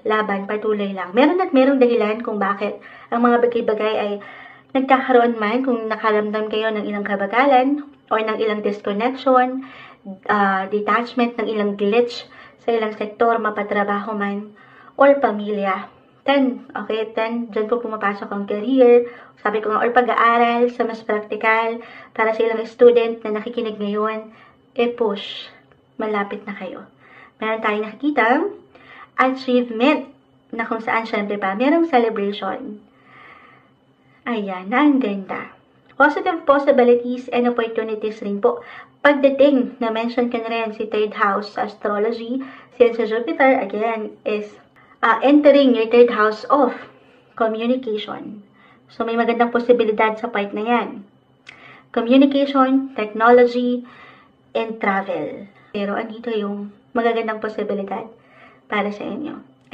laban, patuloy lang. Meron at merong dahilan kung bakit ang mga bagay-bagay ay nagkakaroon man, kung nakaramdam kayo ng ilang kabagalan or ng ilang disconnection, detachment, ng ilang glitch sa ilang sektor, mapatrabaho man, or pamilya. 10, okay? 10, dyan po pumapasok ang career, sabi ko nga, or pag-aaral sa mas practical, para sa ilang student na nakikinig ngayon, push, malapit na kayo. Meron tayong nakikita, achievement, na kung saan syempre pa, merong celebration. Ayan, na ang ganda. Positive possibilities and opportunities rin po. Pagdating, na-mention ko na rin si third house astrology, since Jupiter, again, is entering your third house of communication. So, may magandang posibilidad sa part na yan. Communication, technology, and travel. Pero andito yung magagandang posibilidad para sa inyo.